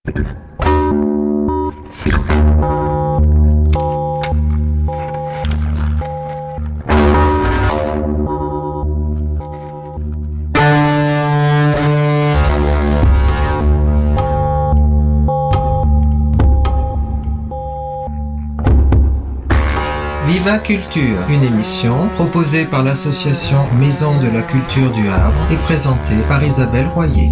Viva Culture, une émission proposée par l'association Maison de la Culture du Havre et présentée par Isabelle Royer.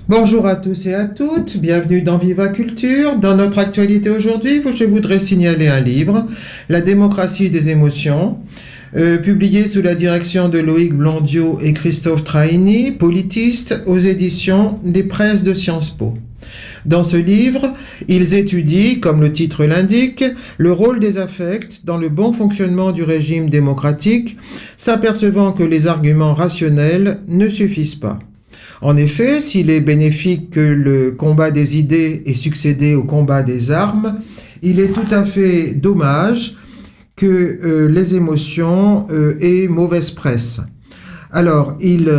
Bonjour à tous et à toutes, bienvenue dans Viva Culture. Dans notre actualité aujourd'hui, je voudrais signaler un livre, La démocratie des émotions, publié sous la direction de Loïc Blondiot et Christophe Traini, politistes, aux éditions des Presses de Sciences Po. Dans ce livre, ils étudient, comme le titre l'indique, le rôle des affects dans le bon fonctionnement du régime démocratique, s'apercevant que les arguments rationnels ne suffisent pas. En effet, s'il est bénéfique que le combat des idées ait succédé au combat des armes, il est tout à fait dommage que les émotions aient mauvaise presse. Alors, il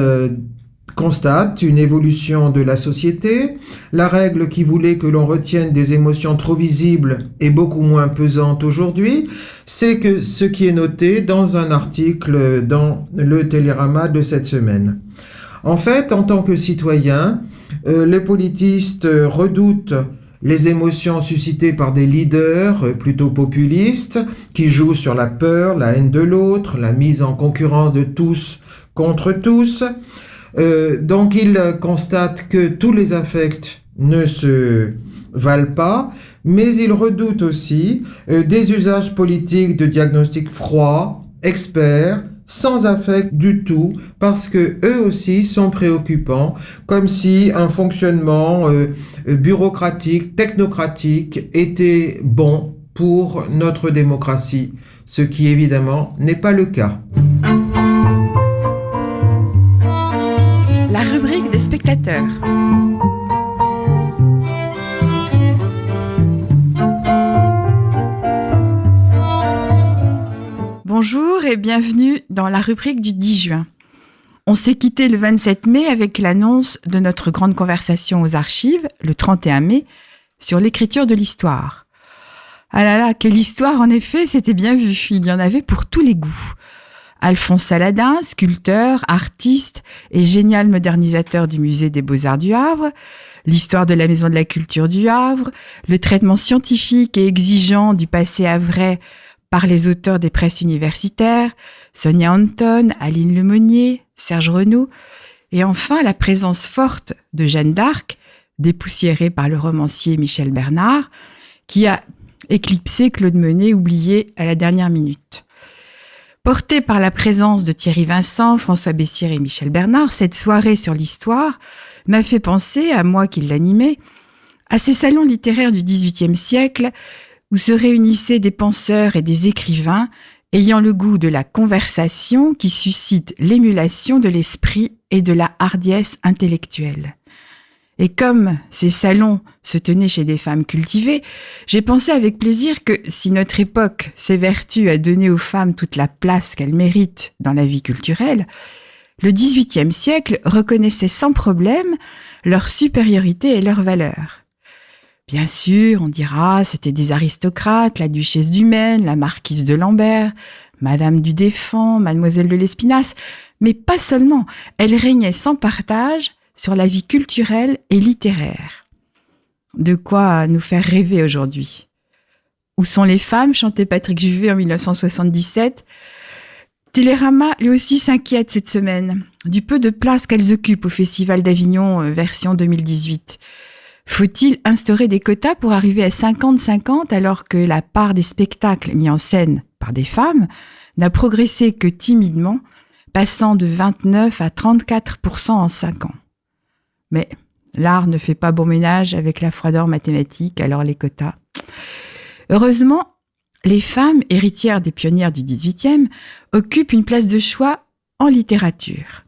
constate une évolution de la société. La règle qui voulait que l'on retienne des émotions trop visibles est beaucoup moins pesante aujourd'hui. C'est que ce qui est noté dans un article dans le Télérama de cette semaine. En fait, en tant que citoyens, les politistes redoutent les émotions suscitées par des leaders plutôt populistes qui jouent sur la peur, la haine de l'autre, la mise en concurrence de tous contre tous. Donc, ils constatent que tous les affects ne se valent pas, mais ils redoutent aussi des usages politiques de diagnostic froid, experts, sans affect du tout, parce que eux aussi sont préoccupants, comme si un fonctionnement bureaucratique, technocratique était bon pour notre démocratie, ce qui évidemment n'est pas le cas. La rubrique des spectateurs. Bonjour et bienvenue dans la rubrique du 10 juin. On s'est quitté le 27 mai avec l'annonce de notre grande conversation aux archives, le 31 mai, sur l'écriture de l'histoire. Ah là là, quelle histoire en effet, c'était bien vu, il y en avait pour tous les goûts. Alphonse Saladin, sculpteur, artiste et génial modernisateur du musée des Beaux-Arts du Havre, l'histoire de la Maison de la Culture du Havre, le traitement scientifique et exigeant du passé havrais par les auteurs des presses universitaires, Sonia Anton, Aline Lemonnier, Serge Renaud, et enfin la présence forte de Jeanne d'Arc, dépoussiérée par le romancier Michel Bernard, qui a éclipsé Claude Monet, oublié à la dernière minute. Portée par la présence de Thierry Vincent, François Bessières et Michel Bernard, cette soirée sur l'histoire m'a fait penser, à moi qui l'animais, à ces salons littéraires du XVIIIe siècle où se réunissaient des penseurs et des écrivains ayant le goût de la conversation qui suscite l'émulation de l'esprit et de la hardiesse intellectuelle. Et comme ces salons se tenaient chez des femmes cultivées, j'ai pensé avec plaisir que si notre époque s'évertue à donner aux femmes toute la place qu'elles méritent dans la vie culturelle, le XVIIIe siècle reconnaissait sans problème leur supériorité et leur valeur. Bien sûr, on dira, c'était des aristocrates, la duchesse du Maine, la marquise de Lambert, madame du Défend, mademoiselle de Lespinasse, mais pas seulement, elles régnaient sans partage sur la vie culturelle et littéraire. De quoi nous faire rêver aujourd'hui. Où sont les femmes, chantait Patrick Juvet en 1977. Télérama, lui aussi, s'inquiète cette semaine du peu de place qu'elles occupent au Festival d'Avignon version 2018. Faut-il instaurer des quotas pour arriver à 50-50 alors que la part des spectacles mis en scène par des femmes n'a progressé que timidement, passant de 29 à 34% en 5 ans. Mais l'art ne fait pas bon ménage avec la froideur mathématique, alors les quotas. Heureusement, les femmes, héritières des pionnières du XVIIIe, occupent une place de choix en littérature.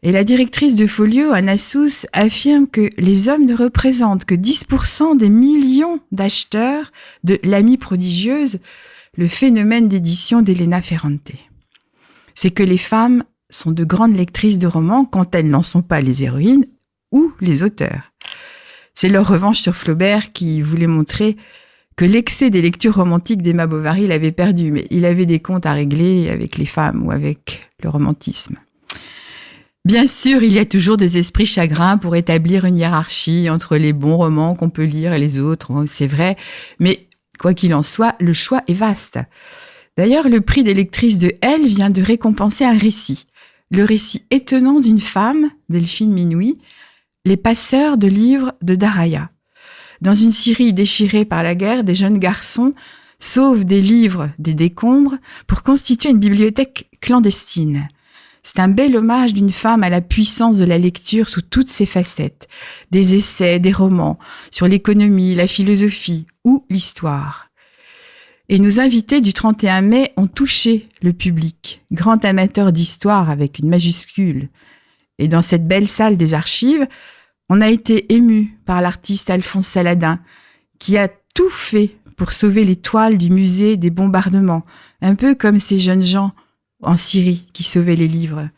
Et la directrice de Folio, Anna Sous, affirme que les hommes ne représentent que 10% des millions d'acheteurs de L'Amie prodigieuse, le phénomène d'édition d'Elena Ferrante. C'est que les femmes sont de grandes lectrices de romans quand elles n'en sont pas les héroïnes ou les auteurs. C'est leur revanche sur Flaubert qui voulait montrer que l'excès des lectures romantiques d'Emma Bovary l'avait perdu, mais il avait des comptes à régler avec les femmes ou avec le romantisme. Bien sûr, il y a toujours des esprits chagrins pour établir une hiérarchie entre les bons romans qu'on peut lire et les autres, c'est vrai, mais quoi qu'il en soit, le choix est vaste. D'ailleurs, le prix des lectrices de Elle vient de récompenser un récit. Le récit étonnant d'une femme, Delphine Minouy, Les passeurs de livres de Daraya. Dans une Syrie déchirée par la guerre, des jeunes garçons sauvent des livres des décombres pour constituer une bibliothèque clandestine. C'est un bel hommage d'une femme à la puissance de la lecture sous toutes ses facettes. Des essais, des romans sur l'économie, la philosophie ou l'histoire. Et nos invités du 31 mai ont touché le public, grand amateur d'histoire avec une majuscule. Et dans cette belle salle des archives, on a été ému par l'artiste Alphonse Saladin, qui a tout fait pour sauver les toiles du musée des bombardements, un peu comme ces jeunes gens en Syrie qui sauvaient les livres.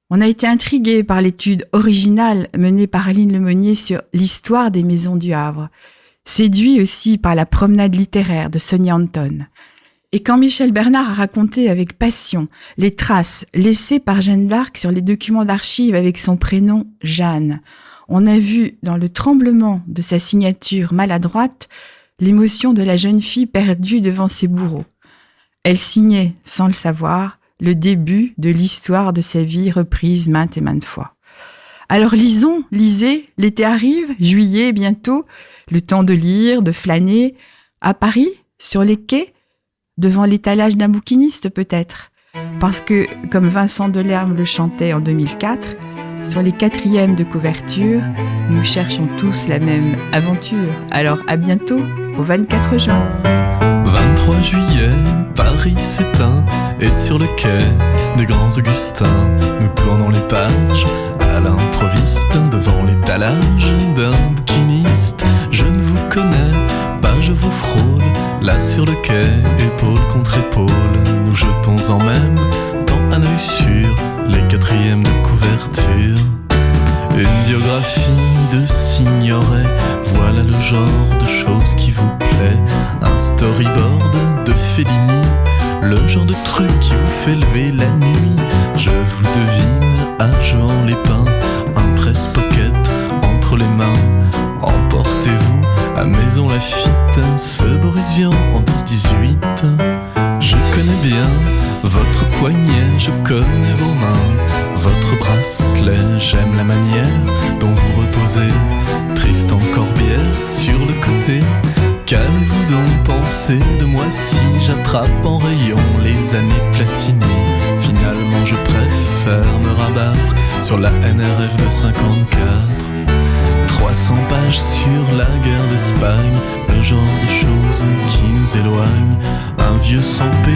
On a été intrigué par l'étude originale menée par Aline Lemonnier sur l'histoire des maisons du Havre, séduit aussi par la promenade littéraire de Sonia Anton. Et quand Michel Bernard a raconté avec passion les traces laissées par Jeanne d'Arc sur les documents d'archives avec son prénom Jeanne, on a vu dans le tremblement de sa signature maladroite l'émotion de la jeune fille perdue devant ses bourreaux. Elle signait, sans le savoir, le début de l'histoire de sa vie reprise maintes et maintes fois. Alors lisez, l'été arrive, juillet bientôt, le temps de lire, de flâner, à Paris, sur les quais, devant l'étalage d'un bouquiniste peut-être. Parce que, comme Vincent Delerme le chantait en 2004, sur les 4e de couverture, nous cherchons tous la même aventure. Alors à bientôt, au 24 juin. 23 juillet, Paris s'éteint, et sur le quai des Grands Augustins, nous tournons les pages à l'improviste devant l'étalage d'un bouquiniste. Je ne vous connais pas, je vous frôle, là sur le quai, épaule contre épaule, nous jetons en même temps un œil sur les 4e de couverture. Une biographie de Signoret, voilà le genre de choses qui vous plaît. Un storyboard de Fellini, le genre de truc qui vous fait lever la nuit. Je vous devine à Jean Lépin, un presse-pocket entre les mains. Emportez-vous à Maison Lafitte, ce Boris Vian en 10-18. Je connais bien votre poignet, je connais vos mains, votre bracelet, j'aime la manière dont vous reposez, Tristan Corbière sur le côté. Qu'allez-vous donc penser de moi si j'attrape en rayon les années Platini? Finalement je préfère me rabattre sur la NRF de 54. 300 pages sur la guerre d'Espagne, le genre de choses qui nous éloignent. Un vieux sans paix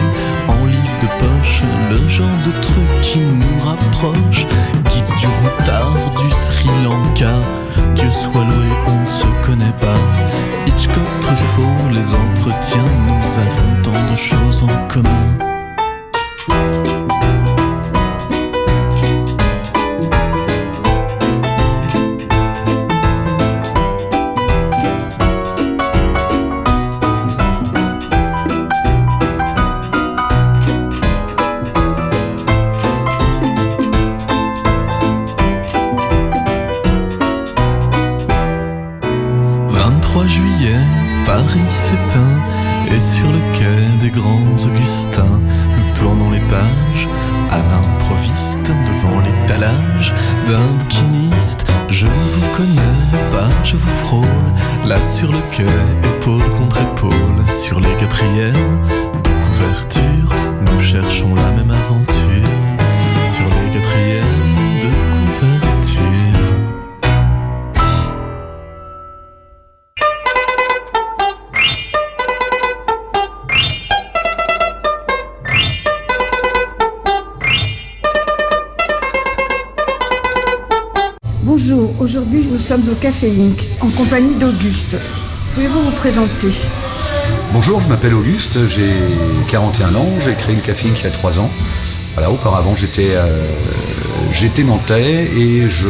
en livre de poche, le genre de truc qui nous rapproche. Guide du routard du Sri Lanka, Dieu soit loué, on ne se connaît pas. Hitchcock, Truffaut, les entretiens, nous avons tant de choses en commun. Paris s'éteint, et sur le quai des Grands Augustins, nous tournons les pages à l'improviste devant l'étalage d'un bouquiniste. Je ne vous connais pas, je vous frôle, là sur le quai, épaule contre épaule, sur les 4e de couverture, nous cherchons la même aventure, sur les 4e de couverture. Aujourd'hui, nous sommes au Café Inc. en compagnie d'Auguste. Pouvez-vous vous présenter ? Bonjour, je m'appelle Auguste, j'ai 41 ans, j'ai créé le Café Inc. il y a 3 ans. Voilà, auparavant j'étais nantais et je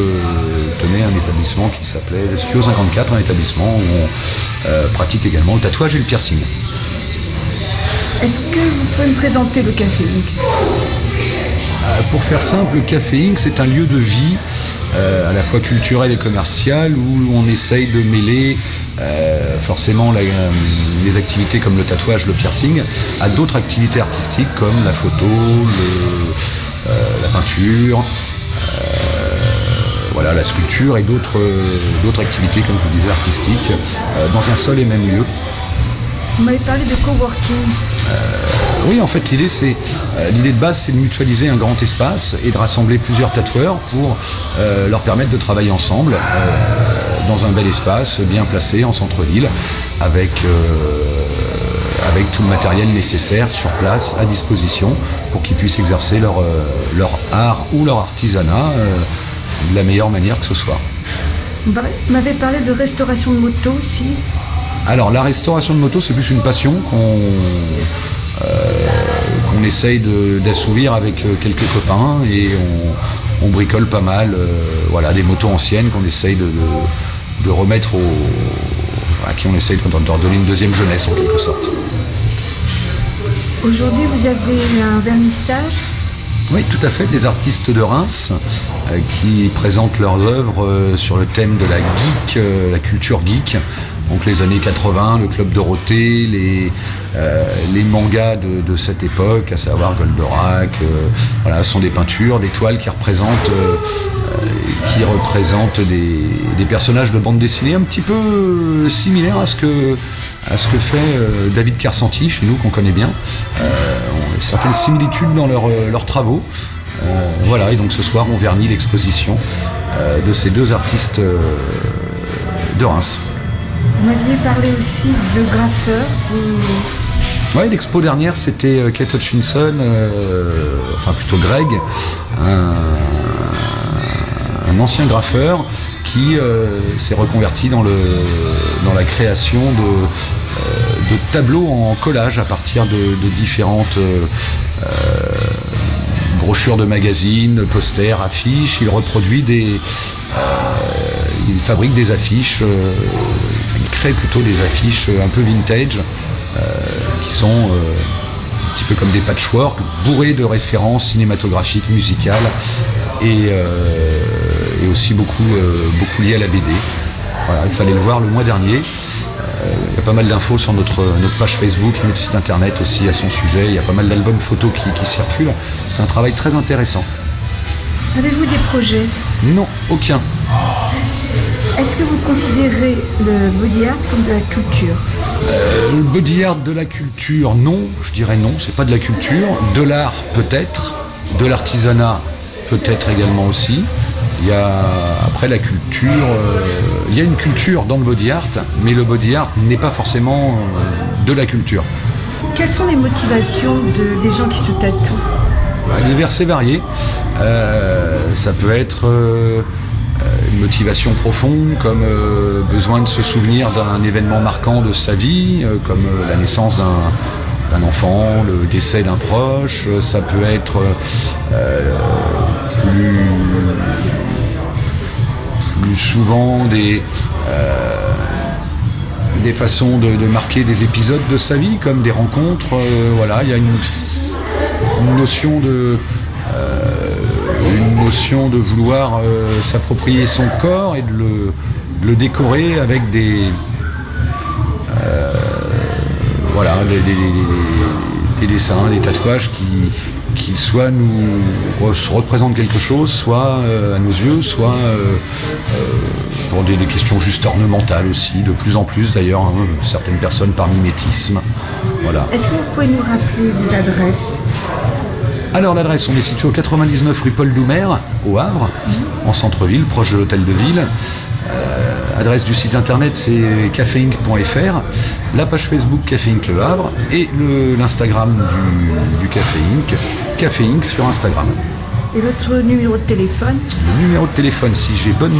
tenais un établissement qui s'appelait le Studio 54, un établissement où on pratique également le tatouage et le piercing. Est-ce que vous pouvez me présenter le Café Inc ? Pour faire simple, le Café Inc. c'est un lieu de vie à la fois culturel et commercial où on essaye de mêler forcément les activités comme le tatouage, le piercing à d'autres activités artistiques comme la photo, la peinture, voilà, la sculpture et d'autres activités comme je vous disais artistiques dans un seul et même lieu. Vous m'avez parlé de coworking. Oui, en fait, l'idée de base, c'est de mutualiser un grand espace et de rassembler plusieurs tatoueurs pour leur permettre de travailler ensemble dans un bel espace bien placé en centre-ville avec tout le matériel nécessaire sur place à disposition pour qu'ils puissent exercer leur art ou leur artisanat de la meilleure manière que ce soit. Vous m'avez parlé de restauration de moto aussi. Alors la restauration de moto, c'est plus une passion qu'on essaye d'assouvir avec quelques copains et on bricole pas mal voilà, des motos anciennes qu'on essaye de remettre à qui on essaye de donner une deuxième jeunesse en quelque sorte. Aujourd'hui vous avez un vernissage. Oui, tout à fait, des artistes de Reims qui présentent leurs œuvres sur le thème de la geek, la culture geek. Donc les années 80, le Club Dorothée, les mangas de cette époque, à savoir Goldorak, voilà, sont des peintures, des toiles qui représentent des personnages de bande dessinée un petit peu similaires à ce que fait David Kersenti chez nous, qu'on connaît bien. Certaines similitudes dans leurs travaux. Voilà, et donc ce soir on vernit l'exposition de ces deux artistes de Reims. Vous m'aviez parlé aussi de graffeurs. Oui, l'expo dernière c'était Kate Hutchinson, enfin plutôt Greg, un ancien graffeur qui s'est reconverti dans la création de tableaux en collage à partir de différentes brochures de magazines, posters, affiches. Il reproduit il fabrique des affiches, il crée plutôt des affiches un peu vintage qui sont un petit peu comme des patchwork, bourrés de références cinématographiques, musicales et aussi beaucoup liées à la BD. Voilà, il fallait le voir le mois dernier. Il y a pas mal d'infos sur notre page Facebook et notre site internet aussi à son sujet. Il y a pas mal d'albums photos qui circulent. C'est un travail très intéressant. Avez-vous des projets ? Non, aucun. Est-ce que vous considérez le body art comme de la culture ? Le body art de la culture, non. Je dirais non, c'est pas de la culture. De l'art, peut-être. De l'artisanat, peut-être également aussi. Il y a, après la culture, il y a une culture dans le body art, mais le body art n'est pas forcément de la culture. Quelles sont les motivations des gens qui se tatouent ? Divers et variés. Ça peut être une motivation profonde, comme besoin de se souvenir d'un événement marquant de sa vie, comme la naissance d'un enfant, le décès d'un proche. Ça peut être plus souvent des façons de marquer des épisodes de sa vie, comme des rencontres. Voilà, il y a une notion de vouloir s'approprier son corps et de le décorer avec des dessins, des tatouages qui soit nous représentent quelque chose, soit à nos yeux, soit pour des questions juste ornementales aussi, de plus en plus d'ailleurs, hein, certaines personnes par mimétisme. Voilà. Est-ce que vous pouvez nous rappeler vos adresses ? Alors l'adresse, on est situé au 99 rue Paul Doumer, au Havre, en centre-ville, proche de l'hôtel de ville. Adresse du site internet, c'est caféinc.fr, la page Facebook Café Inc Le Havre et l'Instagram du Café Inc, Café Inc sur Instagram. Et votre numéro de téléphone? Le numéro de téléphone, si j'ai bonne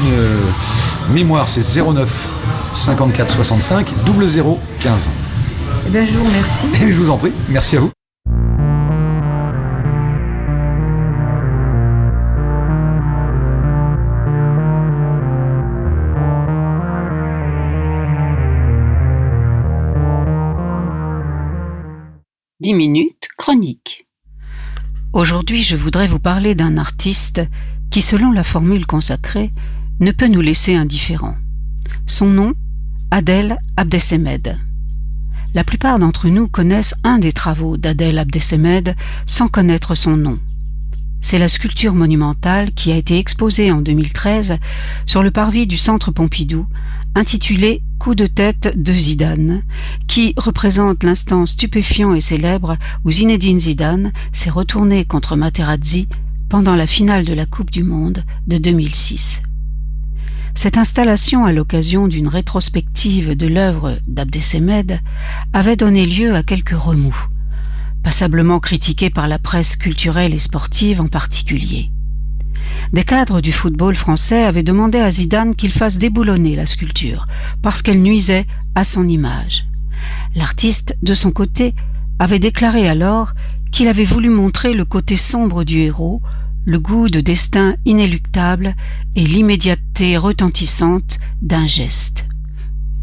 mémoire, c'est 09 54 65 00 15. Eh bien, je vous remercie. Et je vous en prie, merci à vous. Dix minutes chronique. Aujourd'hui, je voudrais vous parler d'un artiste qui, selon la formule consacrée, ne peut nous laisser indifférents. Son nom, Adel Abdessemed. La plupart d'entre nous connaissent un des travaux d'Adel Abdessemed sans connaître son nom. C'est la sculpture monumentale qui a été exposée en 2013 sur le parvis du Centre Pompidou, intitulée « Coup de tête de Zidane », qui représente l'instant stupéfiant et célèbre où Zinedine Zidane s'est retourné contre Materazzi pendant la finale de la Coupe du Monde de 2006. Cette installation, à l'occasion d'une rétrospective de l'œuvre d'Abdessemed, avait donné lieu à quelques remous, passablement critiqués par la presse culturelle et sportive en particulier. Des cadres du football français avaient demandé à Zidane qu'il fasse déboulonner la sculpture, parce qu'elle nuisait à son image. L'artiste, de son côté, avait déclaré alors qu'il avait voulu montrer le côté sombre du héros, le goût de destin inéluctable et l'immédiateté retentissante d'un geste.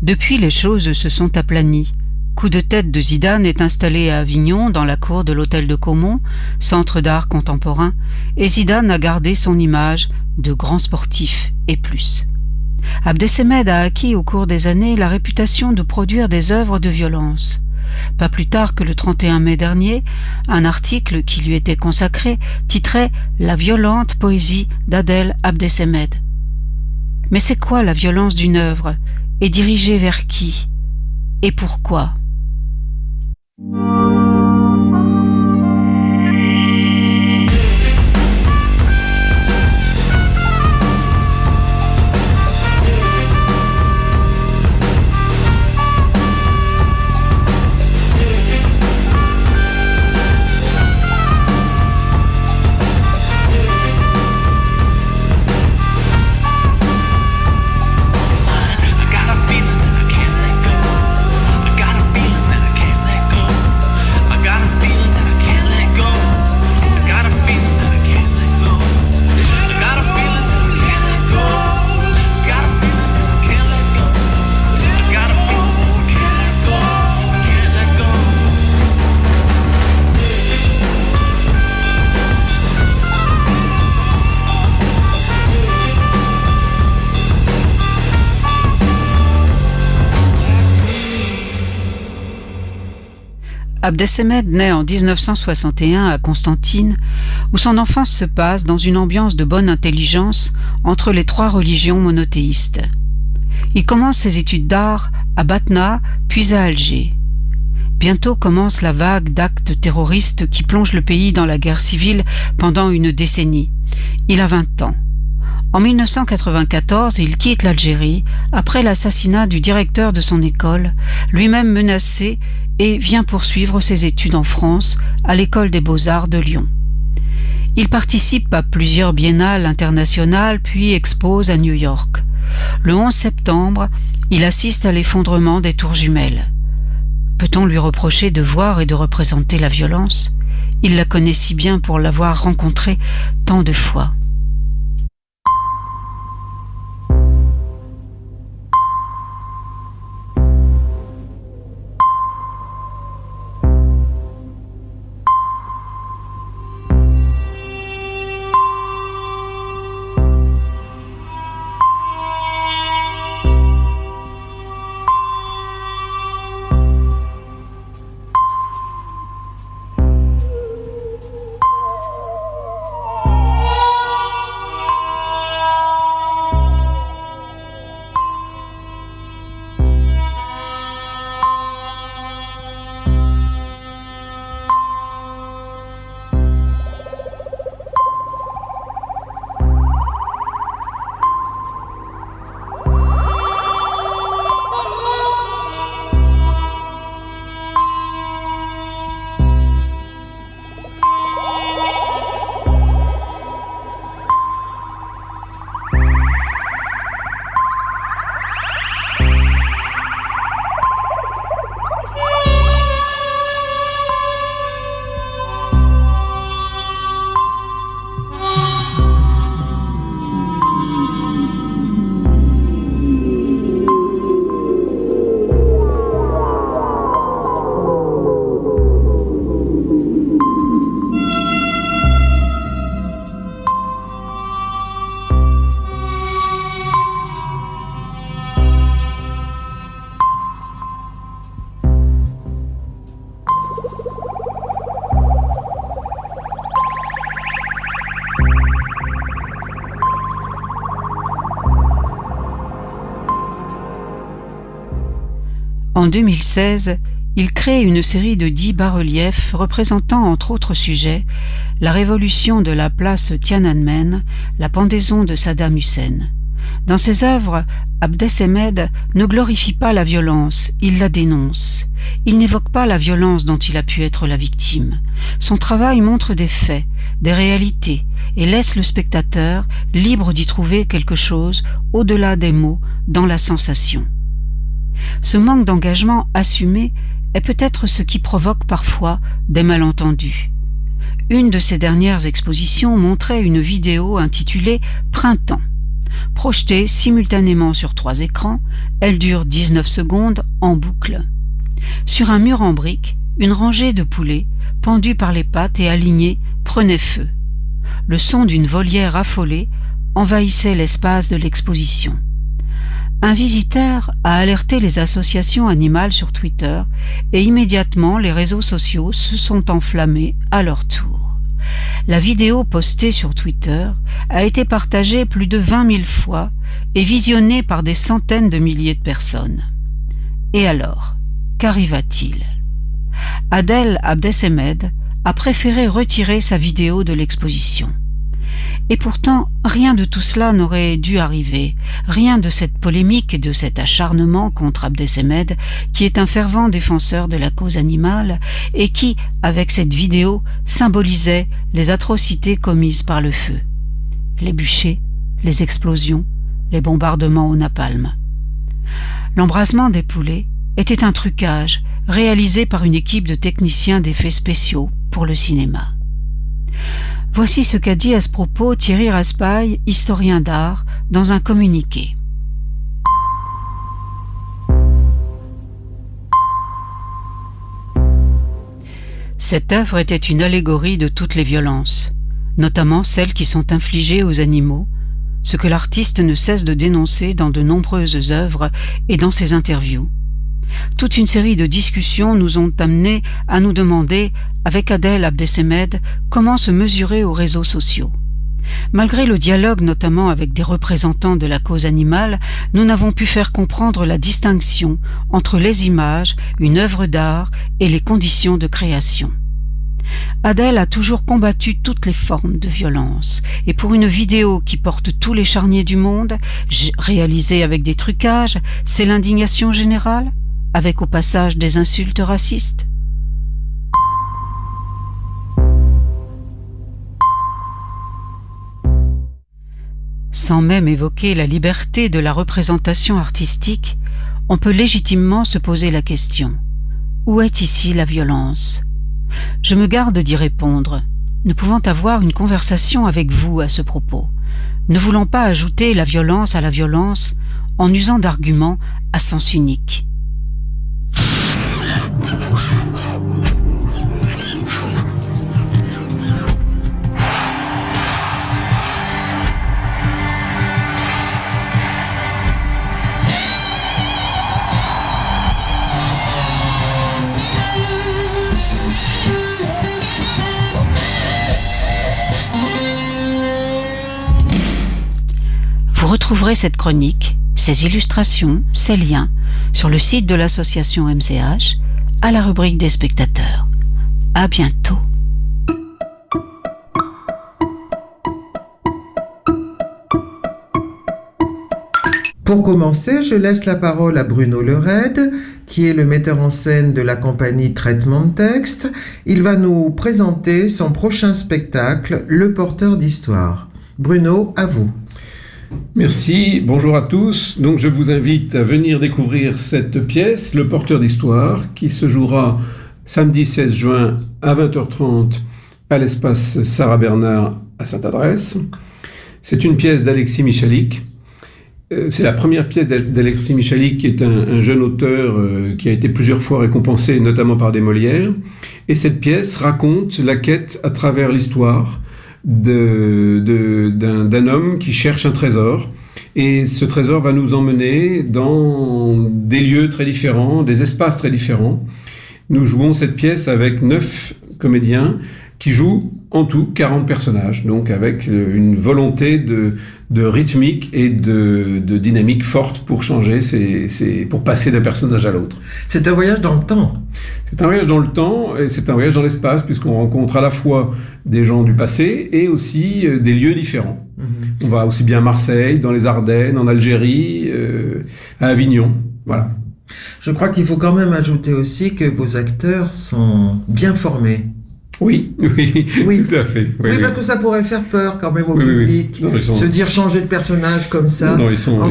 Depuis, les choses se sont aplanies. Coup de tête de Zidane est installé à Avignon, dans la cour de l'hôtel de Caumont, centre d'art contemporain, et Zidane a gardé son image de grand sportif et plus. Abdessemed a acquis au cours des années la réputation de produire des œuvres de violence. Pas plus tard que le 31 mai dernier, un article qui lui était consacré titrait « La violente poésie d'Adel Abdessemed ». Mais c'est quoi la violence d'une œuvre, et dirigée vers qui, et pourquoi ? Abdessemed naît en 1961 à Constantine, où son enfance se passe dans une ambiance de bonne intelligence entre les trois religions monothéistes. Il commence ses études d'art à Batna, puis à Alger. Bientôt commence la vague d'actes terroristes qui plonge le pays dans la guerre civile pendant une décennie. Il a 20 ans. En 1994, il quitte l'Algérie après l'assassinat du directeur de son école, lui-même menacé, et vient poursuivre ses études en France à l'École des Beaux-Arts de Lyon. Il participe à plusieurs biennales internationales puis expose à New York. Le 11 septembre, il assiste à l'effondrement des tours jumelles. Peut-on lui reprocher de voir et de représenter la violence ? Il la connaît si bien pour l'avoir rencontrée tant de fois. En 2016, il crée une série de 10 bas-reliefs représentant entre autres sujets la révolution de la place Tiananmen, la pendaison de Saddam Hussein. Dans ses œuvres, Abdessemed ne glorifie pas la violence, il la dénonce. Il n'évoque pas la violence dont il a pu être la victime. Son travail montre des faits, des réalités, et laisse le spectateur libre d'y trouver quelque chose au-delà des mots, dans la sensation. Ce manque d'engagement assumé est peut-être ce qui provoque parfois des malentendus. Une de ses dernières expositions montrait une vidéo intitulée « Printemps ». Projetée simultanément sur 3 écrans, elle dure 19 secondes en boucle. Sur un mur en briques, une rangée de poulets, pendus par les pattes et alignés, prenait feu. Le son d'une volière affolée envahissait l'espace de l'exposition. Un visiteur a alerté les associations animales sur Twitter et immédiatement les réseaux sociaux se sont enflammés à leur tour. La vidéo postée sur Twitter a été partagée plus de 20 000 fois et visionnée par des centaines de milliers de personnes. Et alors, qu'arriva-t-il ? Adel Abdessemed a préféré retirer sa vidéo de l'exposition. Et pourtant, rien de tout cela n'aurait dû arriver, rien de cette polémique et de cet acharnement contre Abdessemed, qui est un fervent défenseur de la cause animale et qui, avec cette vidéo, symbolisait les atrocités commises par le feu. Les bûchers, les explosions, les bombardements au napalm. L'embrasement des poulets était un trucage réalisé par une équipe de techniciens d'effets spéciaux pour le cinéma. Voici ce qu'a dit à ce propos Thierry Raspail, historien d'art, dans un communiqué. Cette œuvre était une allégorie de toutes les violences, notamment celles qui sont infligées aux animaux, ce que l'artiste ne cesse de dénoncer dans de nombreuses œuvres et dans ses interviews. Toute une série de discussions nous ont amenés à nous demander, avec Adel Abdessemed, comment se mesurer aux réseaux sociaux. Malgré le dialogue notamment avec des représentants de la cause animale, nous n'avons pu faire comprendre la distinction entre les images, une œuvre d'art et les conditions de création. Adel a toujours combattu toutes les formes de violence, et pour une vidéo qui porte tous les charniers du monde, réalisée avec des trucages, c'est l'indignation générale, avec au passage des insultes racistes. Sans même évoquer la liberté de la représentation artistique, on peut légitimement se poser la question : où est ici la violence ? Je me garde d'y répondre, ne pouvant avoir une conversation avec vous à ce propos, ne voulant pas ajouter la violence à la violence en usant d'arguments à sens unique. Vous retrouverez cette chronique, ses illustrations, ses liens sur le site de l'association MCH à la rubrique des spectateurs. À bientôt. Pour commencer, je laisse la parole à Bruno Lerède, qui est le metteur en scène de la compagnie Traitement de Texte. Il va nous présenter son prochain spectacle, Le Porteur d'Histoire. Bruno, à vous. Merci, bonjour à tous. Donc je vous invite à venir découvrir cette pièce, Le Porteur d'Histoire, qui se jouera samedi 16 juin à 20h30 à l'espace Sarah Bernard à Sainte-Adresse. C'est une pièce d'Alexis Michalik. C'est la première pièce d'Alexis Michalik, qui est un jeune auteur qui a été plusieurs fois récompensé, notamment par des Molières. Et cette pièce raconte la quête à travers l'histoire d'un homme qui cherche un trésor. Et ce trésor va nous emmener dans des lieux très différents, des espaces très différents. Nous jouons cette pièce avec 9 comédiens qui jouent en tout 40 personnages, donc avec une volonté rythmique et de dynamique forte pour changer, pour passer d'un personnage à l'autre. C'est un voyage dans le temps. C'est un voyage dans le temps et c'est un voyage dans l'espace, puisqu'on rencontre à la fois des gens du passé et aussi des lieux différents. On va aussi bien à Marseille, dans les Ardennes, en Algérie, à Avignon. Voilà. Je crois qu'il faut quand même ajouter aussi que vos acteurs sont bien formés. Oui, tout à fait. Oui, parce que ça pourrait faire peur quand même au public, Non, se dire changer de personnage comme ça. Non, ils sont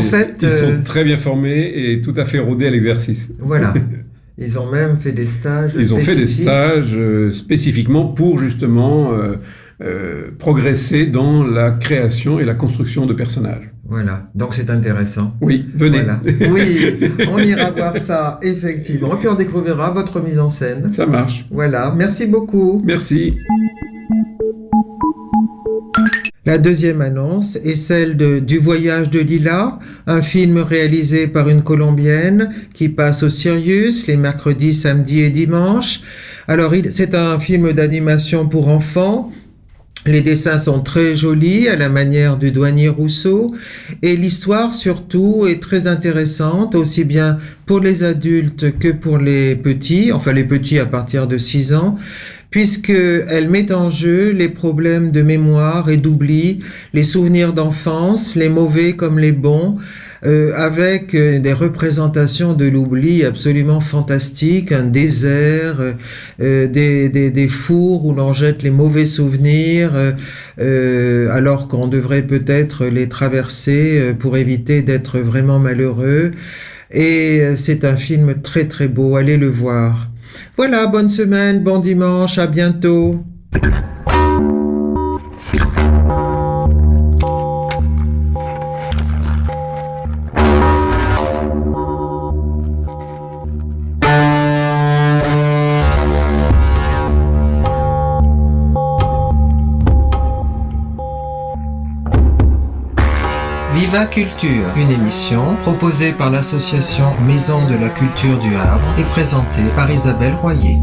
très bien formés et tout à fait rodés à l'exercice. Voilà. Ils ont même fait des stages Ils ont fait des stages spécifiquement pour justement progresser dans la création et la construction de personnages. Voilà, donc c'est intéressant. Oui, venez. Voilà. Oui, on ira voir ça, effectivement. Puis on découvrira votre mise en scène. Ça marche. Voilà, merci beaucoup. Merci. La deuxième annonce est celle du Voyage de Lila, un film réalisé par une Colombienne qui passe au Sirius les mercredis, samedis et dimanches. Alors, c'est un film d'animation pour enfants. Les dessins sont très jolis, à la manière du douanier Rousseau, et l'histoire surtout est très intéressante, aussi bien pour les adultes que pour les petits, enfin les petits à partir de 6 ans, puisqu'elle met en jeu les problèmes de mémoire et d'oubli, les souvenirs d'enfance, les mauvais comme les bons, avec des représentations de l'oubli absolument fantastiques, un désert, des fours où l'on jette les mauvais souvenirs, alors qu'on devrait peut-être les traverser pour éviter d'être vraiment malheureux. Et c'est un film très très beau, allez le voir. Voilà, bonne semaine, bon dimanche, à bientôt. Viva Culture, une émission proposée par l'association Maison de la Culture du Havre et présentée par Isabelle Royer.